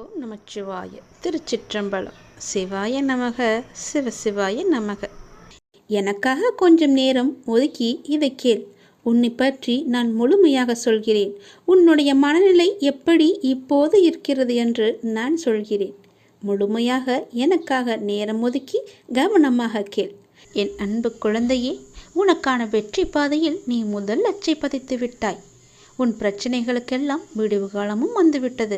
ஓம் நமச்சிவாய. திருச்சிற்றம்பலம். சிவாய நமக. சிவசிவாய நமக. எனக்காக கொஞ்சம் நேரம் ஒதுக்கி இதை கேள். உன்னை பற்றி நான் முழுமையாக சொல்கிறேன். உன்னுடைய மனநிலை எப்படி இப்போது இருக்கிறது என்று நான் சொல்கிறேன். முழுமையாக எனக்காக நேரம் ஒதுக்கி கவனமாக கேள். என் அன்பு குழந்தையே, உனக்கான வெற்றி பாதையில் நீ முதல் அச்சை பதித்து விட்டாய். உன் பிரச்சனைகளுக்கெல்லாம் விடிவு காலமும் வந்துவிட்டது.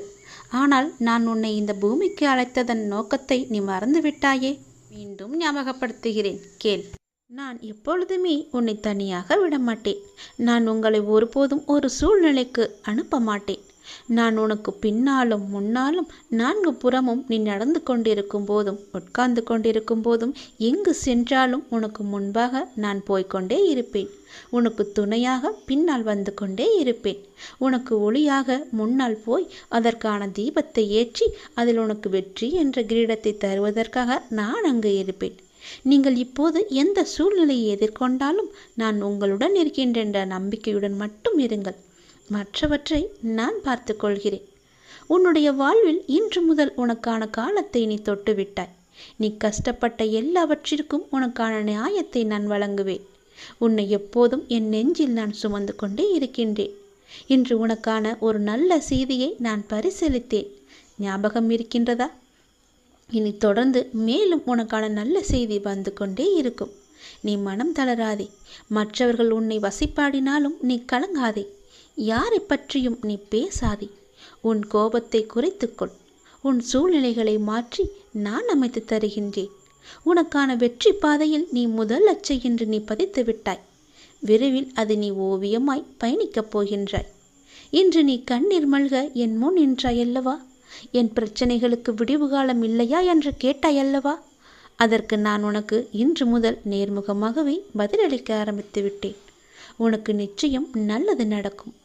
ஆனால் நான் உன்னை இந்த பூமிக்கு அழைத்ததன் நோக்கத்தை நீ மறந்து விட்டாயே. மீண்டும் ஞாபகப்படுத்துகிறேன், கேள். நான் எப்பொழுதுமே உன்னை தனியாக விடமாட்டேன். நான் உங்களை ஒருபோதும் ஒரு சூழ்நிலைக்கு அனுப்ப மாட்டேன். நான் உனக்கு பின்னாலும் முன்னாலும் நான்கு புறமும் நீ நடந்து கொண்டிருக்கும் போதும் உட்கார்ந்து கொண்டிருக்கும் போதும் எங்கு சென்றாலும் உனக்கு முன்பாக நான் போய்கொண்டே இருப்பேன். உனக்கு துணையாக பின்னால் வந்து கொண்டே இருப்பேன். உனக்கு ஒளியாக முன்னால் போய் அதற்கான தீபத்தை ஏற்றி அதில் உனக்கு வெற்றி என்ற கிரீடத்தை தருவதற்காக நான் அங்கு இருப்பேன். நீங்கள் இப்போது எந்த சூழ்நிலையை எதிர்கொண்டாலும் நான் உங்களுடன் இருக்கின்ற என்ற நம்பிக்கையுடன் மட்டும் இருங்கள். மற்றவற்றை நான் பார்த்து கொள்கிறேன். உன்னுடைய வாழ்வில் இன்று முதல் உனக்கான காலத்தை நீ தொட்டுவிட்டாய். நீ கஷ்டப்பட்ட எல்லாவற்றிற்கும் உனக்கான நியாயத்தை நான் வழங்குவேன். உன்னை எப்போதும் என் நெஞ்சில் நான் சுமந்து கொண்டே இருக்கின்றேன். இன்று உனக்கான ஒரு நல்ல செய்தியை நான் பரிசீலித்தேன். ஞாபகம் இருக்கின்றதா? இனி தொடர்ந்து மேலும் உனக்கான நல்ல செய்தி வந்து கொண்டே இருக்கும். நீ மனம் தளராதே. மற்றவர்கள் உன்னை வசிப்பாடினாலும் நீ கலங்காதே. யாரை பற்றியும் நீ பேசாதே. உன் கோபத்தை குறைத்துக்கொள். உன் சூழ்நிலைகளை மாற்றி நான் அமைத்து தருகின்றேன். உனக்கான வெற்றி பாதையில் நீ முதல் அச்சை என்று நீ பதித்து விட்டாய். விரைவில் அது நீ ஓவியமாய் பயணிக்கப் போகின்றாய். இன்று நீ கண்ணீர் மல்க என் முன் நின்றாயல்லவா? என் பிரச்சனைகளுக்கு விடிவு காலம் இல்லையா என்று கேட்டாயல்லவா? அதற்கு நான் உனக்கு இன்று முதல் நேர்முகமாகவே பதிலளிக்க ஆரம்பித்து விட்டேன். உனக்கு நிச்சயம் நல்லது நடக்கும்.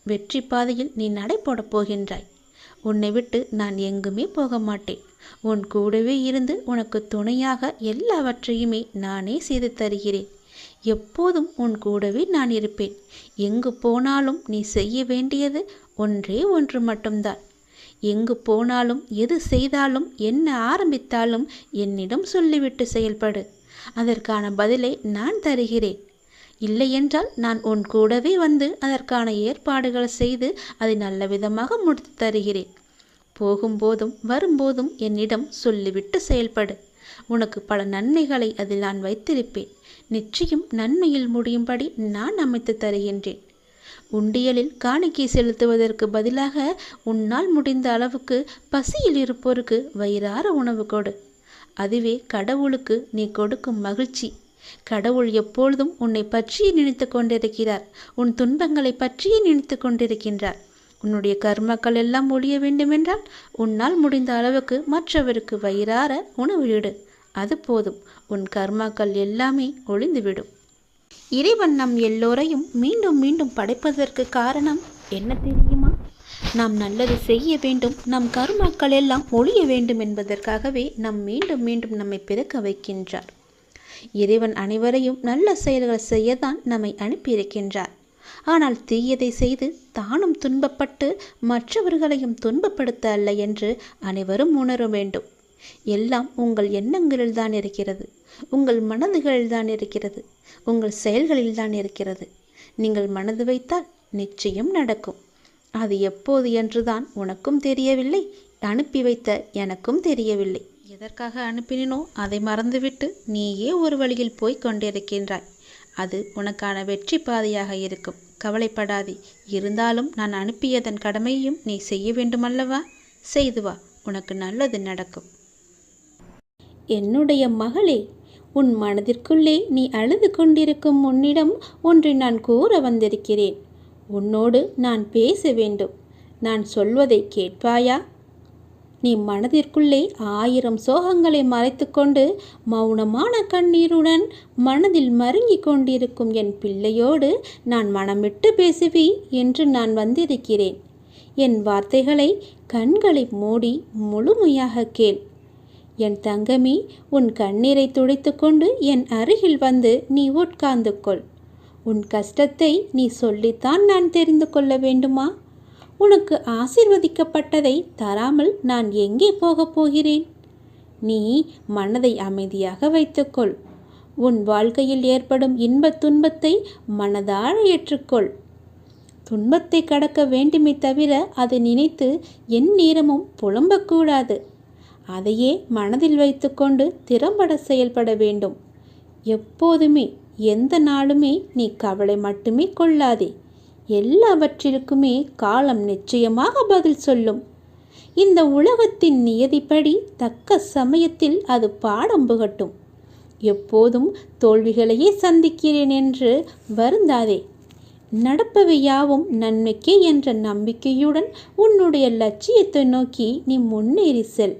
வெற்றி பாதையில் நீ நடைபோடப் போகின்றாய். உன்னை விட்டு நான் எங்குமே போக மாட்டேன். உன் கூடவே இருந்து உனக்கு துணையாக எல்லாவற்றையுமே நானே செய்து தருகிறேன். எப்போதும் உன் கூடவே நான் இருப்பேன். எங்கு போனாலும் நீ செய்ய வேண்டியது ஒன்றே ஒன்று மட்டும்தான். எங்கு போனாலும் எது செய்தாலும் என்ன ஆரம்பித்தாலும் என்னிடம் சொல்லிவிட்டு செயல்படு. அதற்கான பதிலை நான் தருகிறேன். இல்லையென்றால் நான் உன் கூடவே வந்து அதற்கான ஏற்பாடுகள் செய்து அதை நல்ல விதமாக முடித்து தருகிறேன். போகும்போதும் வரும்போதும் என்னிடம் சொல்லிவிட்டு செயல்படு. உனக்கு பல நன்மைகளை அதில் நான் வைத்திருப்பேன். நிச்சயம் நன்மையில் முடியும்படி நான் அமைத்து தருகின்றேன். உண்டியலில் காணிக்கை செலுத்துவதற்கு பதிலாக உன்னால் முடிந்த அளவுக்கு பசியில் இருப்போருக்கு வயிறார உணவு கொடு. அதுவே கடவுளுக்கு நீ கொடுக்கும் மகிழ்ச்சி. கடவுள் எப்பொழுதும் உன்னை பற்றியே நினைத்து கொண்டிருக்கிறார். உன் துன்பங்களை பற்றியே நினைத்து கொண்டிருக்கின்றார். உன்னுடைய கர்மக்கள் எல்லாம் ஒழிய வேண்டுமென்றால் உன்னால் முடிந்த அளவுக்கு மற்றவருக்கு வயிறார உணவு இடு. அது போதும். உன் கர்மாக்கள் எல்லாமே ஒழிந்துவிடும். இறைவன் நம் எல்லோரையும் மீண்டும் மீண்டும் படைப்பதற்கு காரணம் என்ன தெரியுமா? நாம் நல்லது செய்ய வேண்டும், நம் கர்மாக்கள் எல்லாம் ஒழிய வேண்டும் என்பதற்காகவே நாம் மீண்டும் மீண்டும் நம்மை பிறக்க வைக்கின்றார். இறைவன் அனைவரையும் நல்ல செயல்கள் செய்யத்தான் நம்மை அனுப்பியிருக்கின்றார். ஆனால் தீயதை செய்து தானும் துன்பப்பட்டு மற்றவர்களையும் துன்பப்படுத்த அல்ல என்று அனைவரும் உணர வேண்டும். எல்லாம் உங்கள் எண்ணங்களில் தான் இருக்கிறது. உங்கள் மனதுகளில் தான் இருக்கிறது. உங்கள் செயல்களில் தான் இருக்கிறது. நீங்கள் மனது வைத்தால் நிச்சயம் நடக்கும். அது எப்போது என்றுதான் உனக்கும் தெரியவில்லை, அனுப்பி வைத்த எனக்கும் தெரியவில்லை. எதற்காக அனுப்பினோ அதை மறந்துவிட்டு நீயே ஒரு வழியில் போய் கொண்டிருக்கின்றாய். அது உனக்கான வெற்றி பாதையாக இருக்கும். கவலைப்படாதே. இருந்தாலும் நான் அனுப்பியதன் கடமையும் நீ செய்ய வேண்டுமல்லவா? செய்து வா. உனக்கு நல்லது நடக்கும். என்னுடைய மகளே, உன் மனதிற்குள்ளே நீ அழுது கொண்டிருக்கும் உன்னிடம் ஒன்றை நான் கூற வந்திருக்கிறேன். உன்னோடு நான் பேச வேண்டும். நான் சொல்வதை கேட்பாயா? நீ மனதிற்குள்ளே 1000 சோகங்களை மறைத்துக்கொண்டு மௌனமான கண்ணீருடன் மனதில் மருங்கி கொண்டிருக்கும் என் பிள்ளையோடு நான் மனம் விட்டு பேசுவி என்று நான் வந்திருக்கிறேன். என் வார்த்தைகளை கண்களை மூடி முழுமையாக கேள். என் தங்கமே, உன் கண்ணீரை துடைத்து கொண்டு என் அருகில் வந்து நீ உட்கார்ந்து கொள். உன் கஷ்டத்தை நீ சொல்லித்தான் நான் தெரிந்து கொள்ள வேண்டுமா? உனக்கு ஆசீர்வதிக்கப்பட்டதை தராமல் நான் எங்கே போகப் போகிறேன்? நீ மனதை அமைதியாக வைத்துக்கொள். உன் வாழ்க்கையில் ஏற்படும் இன்பத் துன்பத்தை மனதார ஏற்றுக்கொள். துன்பத்தை கடக்க வேண்டுமே தவிர அதை நினைத்து என் நேரமும் புலம்பக்கூடாது. அதையே மனதில் வைத்துக்கொண்டு திறம்பட செயல்பட வேண்டும். எப்போதுமே எந்த நாளுமே நீ கவலை மட்டுமே கொள்ளாதே. எல்லாவற்றிற்குமே காலம் நிச்சயமாக பதில் சொல்லும். இந்த உலகத்தின் நியதிப்படி தக்க சமயத்தில் அது பாடம் புகட்டும். எப்போதும் தோல்விகளையே சந்திக்கிறேன் என்று வருந்தாதே. நடப்பவை யாவும் நன்மைக்கே என்ற நம்பிக்கையுடன் உன்னுடைய லட்சியத்தை நோக்கி நீ முன்னேறி செல்.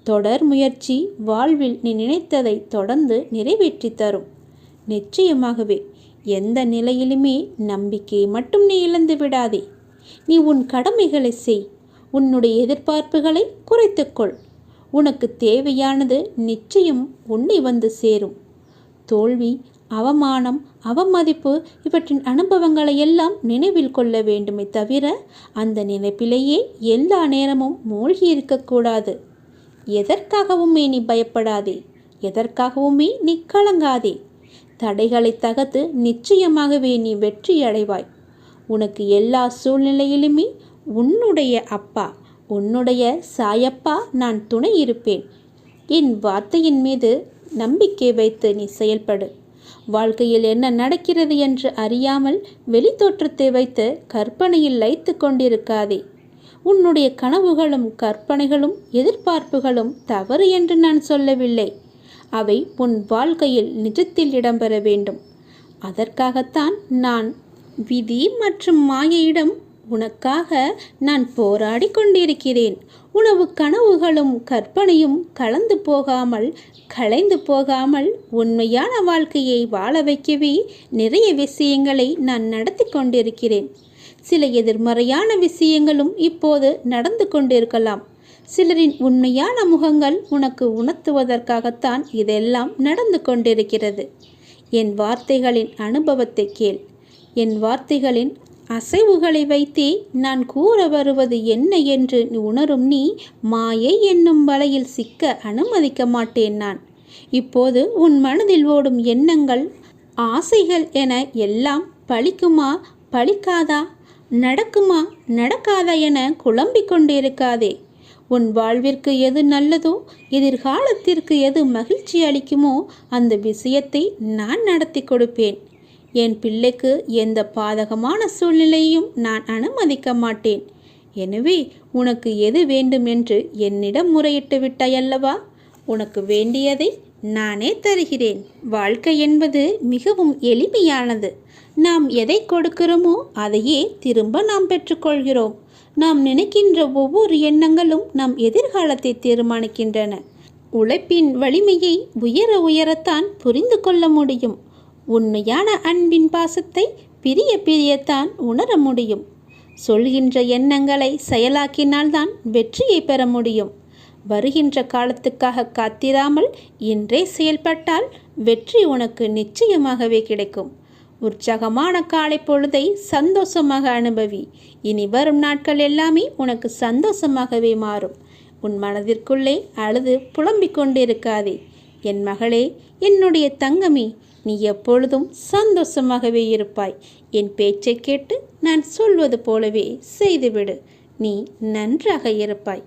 தொடர் முயற்சி வாழ்வில் நீ நினைத்ததை தொடர்ந்து நிறைவேற்றி தரும். நிச்சயமாகவே எந்த நிலையிலுமே நம்பிக்கையை மட்டும் நீ இழந்து விடாதே. நீ உன் கடமைகளை செய். உன்னுடைய எதிர்பார்ப்புகளை குறைத்துக்கொள். உனக்கு தேவையானது நிச்சயம் உன்னை வந்து சேரும். தோல்வி, அவமானம், அவமதிப்பு இவற்றின் அனுபவங்களை எல்லாம் நினைவில் கொள்ள வேண்டுமே தவிர அந்த நினைப்பிலேயே எல்லா நேரமும் மூழ்கி இருக்கக்கூடாது. எதற்காகவுமே நீ பயப்படாதே. எதற்காகவுமே நீ கலங்காதே. தடைகளை தகர்த்து நிச்சயமாகவே நீ வெற்றி அடைவாய். உனக்கு எல்லா சூழ்நிலையிலுமே உன்னுடைய அப்பா, உன்னுடைய சாயப்பா நான் துணை இருப்பேன். என் வார்த்தையின் மீது நம்பிக்கை வைத்து நீ செயல்படு. வாழ்க்கையில் என்ன நடக்கிறது என்று அறியாமல் வெளித்தோற்றத்தை வைத்து கற்பனையில் லயித்து கொண்டிருக்காதே. உன்னுடைய கனவுகளும் கற்பனைகளும் எதிர்பார்ப்புகளும் தவறு என்று நான் சொல்லவில்லை. அவை உன் வாழ்க்கையில் நிஜத்தில் இடம்பெற வேண்டும். அதற்காகத்தான் நான் விதி மற்றும் மாயையிடம் உனக்காக நான் போராடி கொண்டிருக்கிறேன். உனவு கனவுகளும் கற்பனையும் கலந்து போகாமல் கலைந்து போகாமல் உண்மையான வாழ்க்கையை வாழ வைக்கவே நிறைய விஷயங்களை நான் நடத்தி கொண்டிருக்கிறேன். சில எதிர்மறையான விஷயங்களும் இப்போது நடந்து கொண்டிருக்கலாம். சிலரின் உண்மையான முகங்கள் உனக்கு உணர்த்துவதற்காகத்தான் இதெல்லாம் நடந்து கொண்டிருக்கிறது. என் வார்த்தைகளின் அனுபவத்தை கேள். என் வார்த்தைகளின் அசைவுகளை வைத்தே நான் கூற வருவது என்ன என்று உணரும் நீ மாயை என்னும் வலையில் சிக்க அனுமதிக்க மாட்டேன் நான். இப்போது உன் மனதில் ஓடும் எண்ணங்கள், ஆசைகள் என எல்லாம் பலிக்குமா பலிக்காதா, நடக்குமா நடக்காதா என குழம்பிக் கொண்டிருக்காதே. உன் வாழ்விற்கு எது நல்லதோ, எதிர்காலத்திற்கு எது மகிழ்ச்சி அளிக்குமோ அந்த விஷயத்தை நான் நடத்தி கொடுப்பேன். என் பிள்ளைக்கு எந்த பாதகமான சூழ்நிலையும் நான் அனுமதிக்க மாட்டேன். எனவே உனக்கு எது வேண்டும் என்று என்னிடம் முறையிட்டு விட்டாயல்லவா? உனக்கு வேண்டியதை நானே தருகிறேன். வாழ்க்கை என்பது மிகவும் எளிமையானது. நாம் எதை கொடுக்கிறோமோ அதையே திரும்ப நாம் பெற்றுக்கொள்கிறோம். நாம் நினைக்கின்ற ஒவ்வொரு எண்ணங்களும் நம் எதிர்காலத்தை தீர்மானிக்கின்றன. உழைப்பின் வலிமையை உயரத்தான் புரிந்து கொள்ள முடியும். உண்மையான அன்பின் பாசத்தை பிரியத்தான் உணர முடியும். சொல்கின்ற எண்ணங்களை செயலாக்கினால்தான் வெற்றியை பெற முடியும். வருகின்ற காலத்துக்காக காத்திராமல் இன்றே செயல்பட்டால் வெற்றி உனக்கு நிச்சயமாகவே கிடைக்கும். உற்சாகமான காலை பொழுதை சந்தோஷமாக அனுபவி. இனி வரும் நாட்கள் எல்லாமே உனக்கு சந்தோஷமாகவே மாறும். உன் மனதிற்குள்ளே அழுது புலம்பிக் கொண்டிருக்காதே. என் மகளே, என்னுடைய தங்கமே, நீ எப்பொழுதும் சந்தோஷமாகவே இருப்பாய். என் பேச்சை கேட்டு நான் சொல்வது போலவே செய்துவிடு. நீ நன்றாக இருப்பாய்.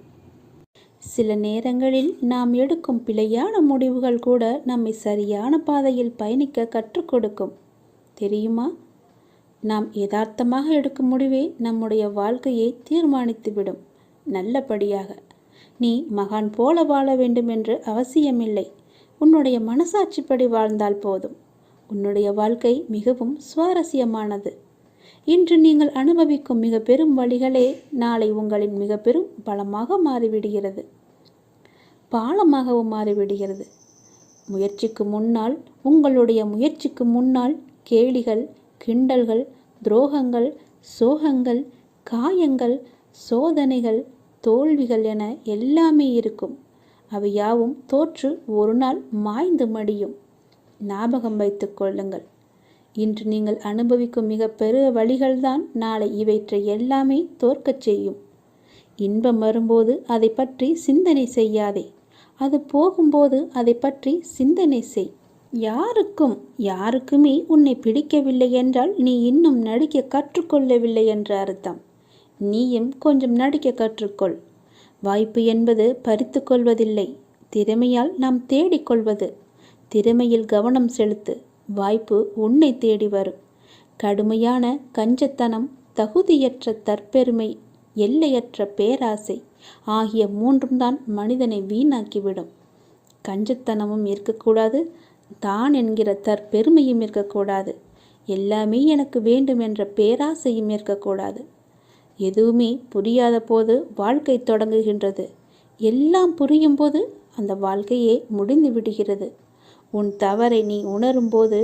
சில நேரங்களில் நாம் எடுக்கும் பிழையான முடிவுகள் கூட நம்மை சரியான பாதையில் பயணிக்க கற்றுக் கொடுக்கும். தெரியுமா? நாம் யதார்த்தமாக எடுக்கும் முடிவே நம்முடைய வாழ்க்கையை தீர்மானித்துவிடும். நல்லபடியாக நீ மகான் போல வாழ வேண்டும் என்று அவசியமில்லை. உன்னுடைய மனசாட்சிப்படி வாழ்ந்தால் போதும். உன்னுடைய வாழ்க்கை மிகவும் சுவாரஸ்யமானது. இன்று நீங்கள் அனுபவிக்கும் மிக பெரும் வழிகளே நாளை உங்களின் மிக பெரும் பலமாக மாறிவிடுகிறது, பாலமாகவும் மாறிவிடுகிறது. முயற்சிக்கு முன்னால், உங்களுடைய முயற்சிக்கு முன்னால் கேலிகள், கிண்டல்கள், துரோகங்கள், சோகங்கள், காயங்கள், சோதனைகள், தோல்விகள் என எல்லாமே இருக்கும். அவை யாவும் தோற்று ஒரு நாள் மாய்ந்து மடியும். ஞாபகம் வைத்து கொள்ளுங்கள். இன்று நீங்கள் அனுபவிக்கும் மிக பெரிய வழிகள்தான் நாளை இவற்றை எல்லாமே தோற்கச் செய்யும். இன்பம் வரும்போது அதை பற்றி சிந்தனை செய்யாதே. அது போகும்போது அதை பற்றி சிந்தனை செய். யாருக்குமே உன்னை பிடிக்கவில்லை என்றால் நீ இன்னும் நடிக்க கற்றுக்கொள்ளவில்லை என்ற அர்த்தம். நீயும் கொஞ்சம் நடிக்க கற்றுக்கொள். வாய்ப்பு என்பது பறித்து கொள்வதில்லை, திறமையால் நாம் தேடிக்கொள்வது. திறமையில் கவனம் செலுத்து, வாய்ப்பு உன்னை தேடி வரும். கடுமையான கஞ்சத்தனம், தகுதியற்ற தற்பெருமை, எல்லையற்ற பேராசை ஆகிய மூன்றும் தான் மனிதனை வீணாக்கிவிடும். கஞ்சத்தனமும் இருக்கக்கூடாது, தான் என்கிற தற்பெருமையும் இருக்கக்கூடாது. எல்லாமே எனக்கு வேண்டும் என்ற பேராசையும் இருக்கக்கூடாது. எதுவுமே புரியாத போது வாழ்க்கை தொடங்குகின்றது. எல்லாம் புரியும் போது அந்த வாழ்க்கையே முடிந்து விடுகிறது. உன் தவறை நீ உணரும்போது,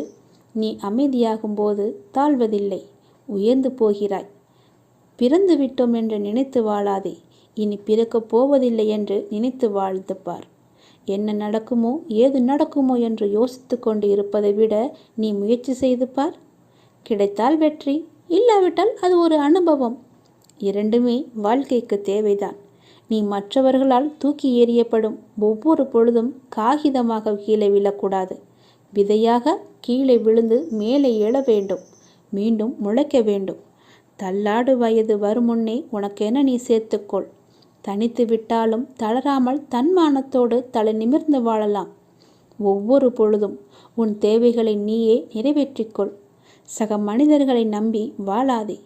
நீ அமைதியாகும்போது தாழ்வதில்லை, உயர்ந்து போகிறாய். பிறந்து விட்டோம் என்று நினைத்து வாழாதே. இனி பிறக்கப் போவதில்லை என்று நினைத்து வாழ்ந்து பார். என்ன நடக்குமோ ஏது நடக்குமோ என்று யோசித்து கொண்டு இருப்பதை விட நீ முயற்சி செய்து பார். கிடைத்தால் வெற்றி, இல்லாவிட்டால் அது ஒரு அனுபவம். இரண்டுமே வாழ்க்கைக்கு தேவைதான். நீ மற்றவர்களால் தூக்கி எறியப்படும் ஒவ்வொரு பொழுதும் காகிதமாக கீழே விழக்கூடாது. விதையாக கீழே விழுந்து மேலே எழ வேண்டும், மீண்டும் முளைக்க வேண்டும். தள்ளாடு வயது வரும் முன்னே உனக்கென நீ சேர்த்துக்கொள். தனித்து விட்டாலும் தளராமல் தன்மானத்தோடு தலை நிமிர்ந்து வாழலாம். ஒவ்வொரு பொழுதும் உன் தேவைகளை நீயே நிறைவேற்றிக்கொள். சக மனிதர்களை நம்பி வாழாதே.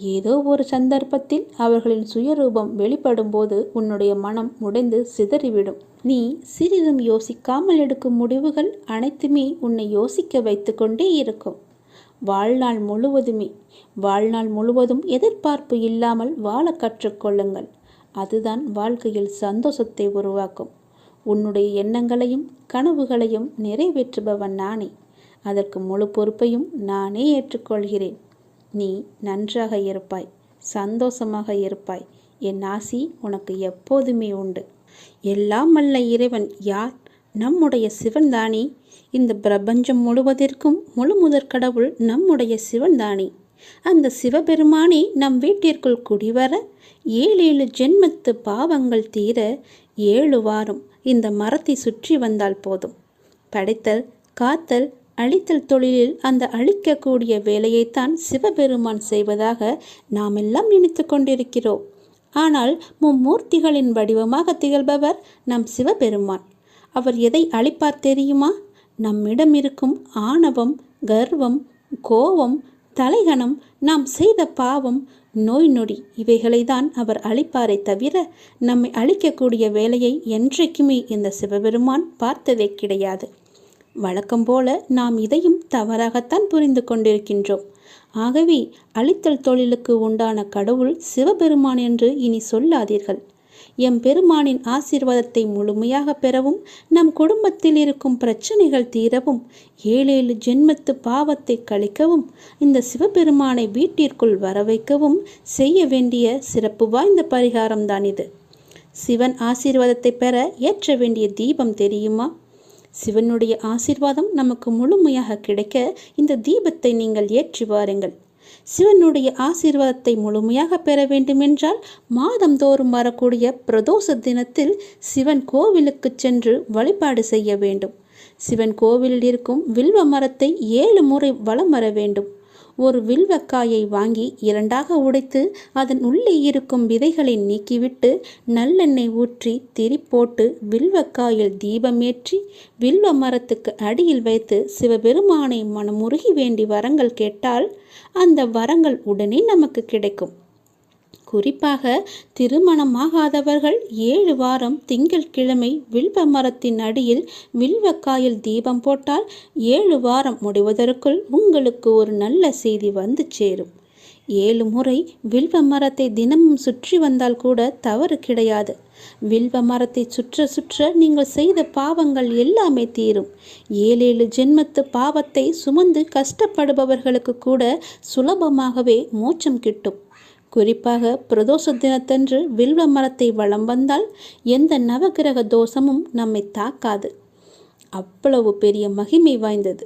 ஏதோ ஒரு சந்தர்ப்பத்தில் அவர்களின் சுயரூபம் வெளிப்படும் போது உன்னுடைய மனம் உடைந்து சிதறிவிடும். நீ சிறிதும் யோசிக்காமல் எடுக்கும் முடிவுகள் அனைத்துமே உன்னை யோசிக்க வைத்து கொண்டே இருக்கும். வாழ்நாள் முழுவதும் எதிர்பார்ப்பு இல்லாமல் வாழ கற்றுக்கொள்ளுங்கள். அதுதான் வாழ்க்கையில் சந்தோஷத்தை உருவாக்கும். உன்னுடைய எண்ணங்களையும் கனவுகளையும் நிறைவேற்றுபவன் நானே. அதற்கு முழு பொறுப்பையும் நானே ஏற்றுக்கொள்கிறேன். நீ நன்றாக இருப்பாய், சந்தோஷமாக இருப்பாய். என் ஆசி உனக்கு எப்போதுமே உண்டு. எல்லாம் வல்ல இறைவன் யார்? நம்முடைய சிவன்தானே. இந்த பிரபஞ்சம் முழுவதற்கும் முழு முதற் கடவுள் நம்முடைய சிவன்தானே. அந்த சிவபெருமானே நம் வீட்டிற்குள் குடிவர 7 ஜென்மத்து பாவங்கள் தீர 7 வாரம் இந்த மரத்தை சுற்றி வந்தால் போதும். படைத்தல், காத்தல், அழித்தல் தொழிலில் அந்த அழிக்கக்கூடிய வேலையைத்தான் சிவபெருமான் செய்வதாக நாம் எல்லாம் நினைத்து கொண்டிருக்கிறோம். ஆனால் மும்மூர்த்திகளின் வடிவமாக திகழ்பவர் நம் சிவபெருமான். அவர் எதை அழிப்பார் தெரியுமா? நம்மிடம் இருக்கும் ஆணவம், கர்வம், கோபம், தலைகணம், நாம் செய்த பாவம், நோய் நொடி இவைகளை தான் அவர் அழிப்பாரை தவிர நம்மை அழிக்கக்கூடிய வேலையை என்றைக்குமே இந்த சிவபெருமான் பார்த்ததே கிடையாது. வழக்கம் போல நாம் இதையும் தவறாகத்தான் புரிந்து கொண்டிருக்கின்றோம். ஆகவே அழித்தல் தொழிலுக்கு உண்டான கடவுள் சிவபெருமான் என்று இனி சொல்லாதீர்கள். எம் பெருமானின் ஆசீர்வாதத்தை முழுமையாக பெறவும், நம் குடும்பத்தில் இருக்கும் பிரச்சனைகள் தீரவும், 7 ஜென்மத்து பாவத்தை கழிக்கவும், இந்த சிவபெருமானை வீட்டிற்குள் வர வைக்கவும் செய்ய வேண்டிய சிறப்பு வாய்ந்த பரிகாரம்தான் இது. சிவன் ஆசீர்வாதத்தை பெற ஏற்ற வேண்டிய தீபம் தெரியுமா? சிவனுடைய ஆசீர்வாதம் நமக்கு முழுமையாக கிடைக்க இந்த தீபத்தை நீங்கள் ஏற்றி வாருங்கள். சிவனுடைய ஆசீர்வாதத்தை முழுமையாக பெற வேண்டுமென்றால் மாதந்தோறும் வரக்கூடிய பிரதோஷ தினத்தில் சிவன் கோவிலுக்கு சென்று வழிபாடு செய்ய வேண்டும். சிவன் கோவிலில் இருக்கும் வில்வ மரத்தை 7 முறை வலம் வர வேண்டும். ஒரு வில்வக்காயை வாங்கி 2ஆக உடைத்து அதன் உள்ளே இருக்கும் விதைகளை நீக்கிவிட்டு நல்லெண்ணெய் ஊற்றி திரி போட்டு வில்வக்காயில் தீபமேற்றி வில்வ மரத்துக்கு அடியில் வைத்து சிவபெருமானை மனமுருகி வேண்டி வரங்கள் கேட்டால் அந்த வரங்கள் உடனே நமக்கு கிடைக்கும். குறிப்பாக திருமணமாகாதவர்கள் 7 வாரம் திங்கட்கிழமை வில்வ மரத்தின் அடியில் வில்வக்காயில் தீபம் போட்டால் 7 வாரம் முடிவதற்குள் உங்களுக்கு ஒரு நல்ல செய்தி வந்து சேரும். 7 முறை வில்வ மரத்தை தினமும் சுற்றி வந்தால் கூட தவறு கிடையாது. வில்வ மரத்தை சுற்ற சுற்ற நீங்கள் செய்த பாவங்கள் எல்லாமே தீரும். 7 ஜென்மத்து பாவத்தை சுமந்து கஷ்டப்படுபவர்களுக்கு கூட சுலபமாகவே மோட்சம் கிட்டும். குறிப்பாக பிரதோஷ தினத்தன்று வில்வ மரத்தை வலம் வந்தால் எந்த நவகிரக தோஷமும் நம்மை தாக்காது. அவ்வளவு பெரிய மகிமை வாய்ந்தது.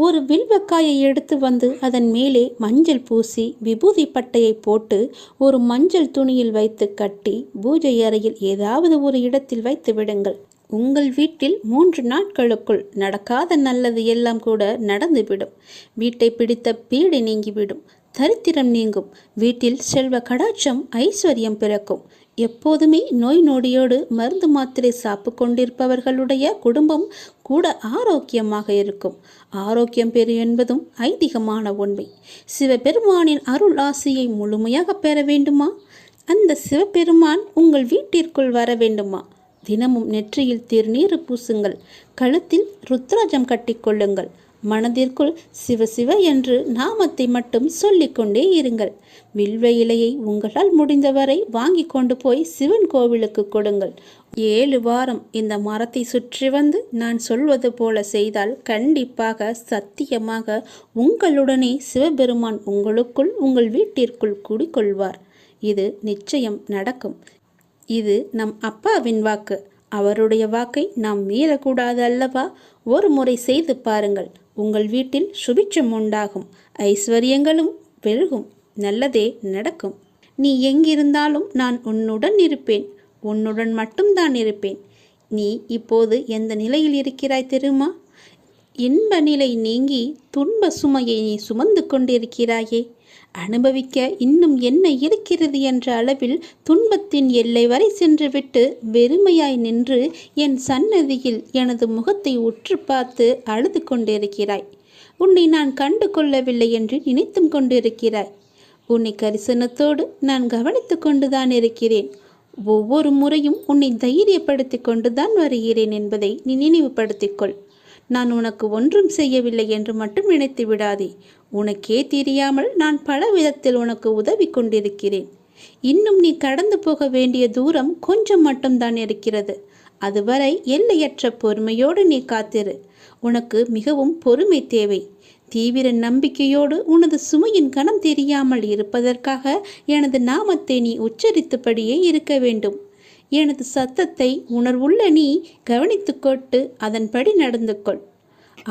ஒரு வில்வக்காயை எடுத்து வந்து அதன் மேலே மஞ்சள் பூசி விபூதி பட்டையை போட்டு ஒரு மஞ்சள் துணியில் வைத்து கட்டி பூஜை அறையில் ஏதாவது ஒரு இடத்தில் வைத்து விடுங்கள். உங்கள் வீட்டில் 3 நாட்களுக்குள் நடக்காத நல்லது எல்லாம் கூட நடந்துவிடும். வீட்டை பிடித்த பீடை நீங்கிவிடும். தரித்திரம் நீங்கும். வீட்டில் செல்வ கடாட்சம், ஐஸ்வர்யம் பிறக்கும். எப்போதுமே நோய் நொடியோடு மருந்து மாத்திரை சாப்பிட்டு கொண்டிருப்பவர்களுடைய குடும்பம் கூட ஆரோக்கியமாக இருக்கும். ஆரோக்கியம் பெறு என்பதும் ஐதீகமான உண்மை. சிவபெருமானின் அருள் ஆசையை முழுமையாக பெற வேண்டுமா? அந்த சிவபெருமான் உங்கள் வீட்டிற்குள் வர வேண்டுமா? தினமும் நெற்றியில் திருநீறு பூசுங்கள். கழுத்தில் ருத்ராஜம் கட்டிக்கொள்ளுங்கள். மனதிற்குள் சிவ சிவ என்று நாமத்தை மட்டும் சொல்லிக்கொண்டே இருங்கள். வில்வ இலையை உங்களால் முடிந்தவரை வாங்கி கொண்டு போய் சிவன் கோவிலுக்கு கொடுங்கள். 7 வாரம் இந்த மரத்தை சுற்றி வந்து நான் சொல்வது போல செய்தால் கண்டிப்பாக சத்தியமாக உங்களுடனே சிவபெருமான் உங்களுக்குள் உங்கள் வீட்டிற்குள் குடிக்கொள்வார். இது நிச்சயம் நடக்கும். இது நம் அப்பாவின் வாக்கு. அவருடைய வாக்கை நாம் மீறக்கூடாது அல்லவா? ஒரு முறை செய்து பாருங்கள். உங்கள் வீட்டில் சுபிட்சம் உண்டாகும். ஐஸ்வர்யங்களும் பெருகும். நல்லதே நடக்கும். நீ எங்கிருந்தாலும் நான் உன்னுடன் இருப்பேன். உன்னுடன் மட்டும்தான் இருப்பேன். நீ இப்போது எந்த நிலையில் இருக்கிறாய் தெரியுமா? இன்ப நிலை நீங்கி துன்ப சுமையை நீ சுமந்து கொண்டிருக்கிறாயே. அனுபவிக்க இன்னும் என்ன இருக்கிறது என்ற அளவில் துன்பத்தின் எல்லை வரை சென்றுவிட்டு வெறுமையாய் நின்று என் சன்னதியில் எனது முகத்தை உற்று பார்த்து அழுது கொண்டிருக்கிறாய். உன்னை நான் கண்டு கொள்ளவில்லை என்று நினைத்தும் கொண்டிருக்கிறாய். உன்னை கரிசனத்தோடு நான் கவனித்து கொண்டுதான் இருக்கிறேன். ஒவ்வொரு முறையும் உன்னை தைரியப்படுத்தி கொண்டுதான் வருகிறேன் என்பதை நீ நினைவுபடுத்திக்கொள். நான் உனக்கு ஒன்றும் செய்யவில்லை என்று மட்டும் நினைத்து விடாதே. உனக்கே தெரியாமல் நான் பல விதத்தில் உனக்கு உதவி கொண்டிருக்கிறேன். இன்னும் நீ கடந்து போக வேண்டிய தூரம் கொஞ்சம் மட்டும்தான் இருக்கிறது. அதுவரை எல்லையற்ற பொறுமையோடு நீ காத்திரு. உனக்கு மிகவும் பொறுமை தேவை. தீவிர நம்பிக்கையோடு உனது சுமையின் கணம் தெரியாமல் இருப்பதற்காக எனது நாமத்தை நீ உச்சரித்தபடியே இருக்க வேண்டும். எனது சத்தத்தை உணர்வுள்ள நீ கவனித்து கொண்டு அதன்படி நடந்து கொள்.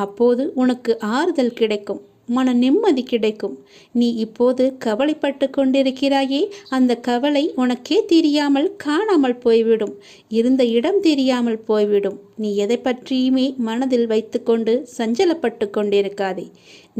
அப்போது உனக்கு ஆறுதல் கிடைக்கும். மன நிம்மதி கிடைக்கும். நீ இப்போது கவலைப்பட்டு கொண்டிருக்கிறாயே, அந்த கவலை உனக்கே தெரியாமல் காணாமல் போய்விடும். இருந்த இடம் தெரியாமல் போய்விடும். நீ எதை பற்றியுமே மனதில் வைத்துக்கொண்டு சஞ்சலப்பட்டு கொண்டிருக்காதே.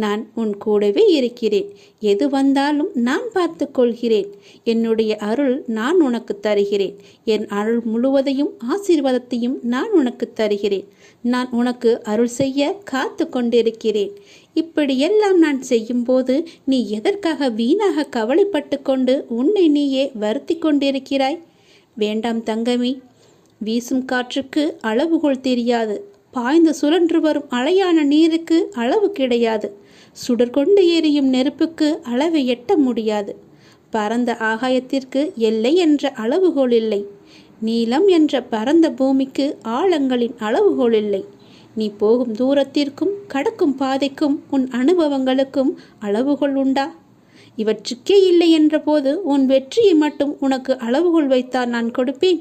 நான் உன் கூடவே இருக்கிறேன். எது வந்தாலும் நான் பார்த்து கொள்கிறேன். என்னுடைய அருள் நான் உனக்கு தருகிறேன். என் அருள் முழுவதையும் ஆசீர்வாதத்தையும் நான் உனக்கு தருகிறேன். நான் உனக்கு அருள் செய்ய காத்து கொண்டிருக்கிறேன். இப்படியெல்லாம் நான் செய்யும்போது நீ எதற்காக வீணாக கவலைப்பட்டு கொண்டு உன்னை நீயே வருத்தி கொண்டிருக்கிறாய்? வேண்டாம் தங்கமே. வீசும் காற்றுக்கு அளவுகோல் தெரியாது. பாய்ந்து சுழன்று வரும் அலையான நீருக்கு அளவு கிடையாது. சுடர் கொண்டு எரியும் நெருப்புக்கு அளவை எட்ட முடியாது. பரந்த ஆகாயத்திற்கு எல்லை என்ற அளவுகோல் இல்லை. நீளம் என்ற பரந்த பூமிக்கு ஆழங்களின் அளவுகோல் இல்லை. நீ போகும் தூரத்திற்கும் கடக்கும் பாதைக்கும் உன் அனுபவங்களுக்கும் அளவுகோல் உண்டா? இவற்றுக்கே இல்லை என்ற போது உன் வெற்றியை மட்டும் உனக்கு அளவுகோல் வைத்தால் நான் கொடுப்பேன்.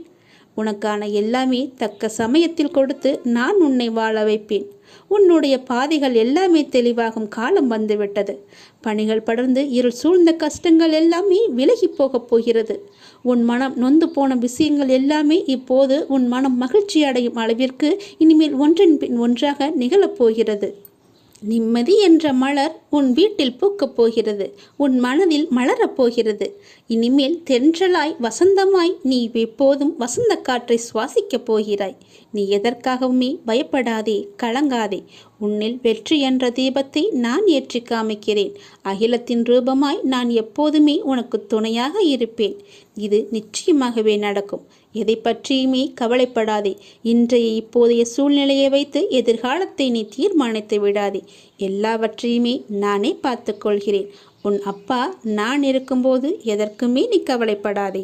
உனக்கான எல்லாமே தக்க சமயத்தில் கொடுத்து நான் உன்னை வாழ வைப்பேன். உன்னுடைய பாதைகள் எல்லாமே தெளிவாகும் காலம் வந்துவிட்டது. பணிகள் படர்ந்து இருள் சூழ்ந்த கஷ்டங்கள் எல்லாமே விலகி போகப் போகிறது. உன் மனம் நொந்து போன விஷயங்கள் எல்லாமே இப்போது உன் மனம் மகிழ்ச்சி அடையும் அளவிற்கு இனிமேல் ஒன்றின் பின் ஒன்றாக நிகழப்போகிறது. நிம்மதி என்ற மலர் உன் வீட்டில் பூக்கப் போகிறது. உன் மனதில் மலரப் போகிறது. இனிமேல் தென்றலாய் வசந்தமாய் நீ எப்போதும் வசந்த காற்றை சுவாசிக்கப் போகிறாய். நீ எதற்காகவுமே பயப்படாதே, கலங்காதே. உன்னில் வெற்றி என்ற தீபத்தை நான் ஏற்றி காமிக்கிறேன். அகிலத்தின் ரூபமாய் நான் எப்போதுமே உனக்கு துணையாக இருப்பேன். இது நிச்சயமாகவே நடக்கும். எதை பற்றியுமே கவலைப்படாதே. இன்றைய இப்போதைய சூழ்நிலையை வைத்து எதிர்காலத்தை நீ தீர்மானித்து விடாதே. எல்லாவற்றையுமே நானே பார்த்து கொள்கிறேன். உன் அப்பா நான் இருக்கும்போது எதற்குமே நீ கவலைப்படாதே.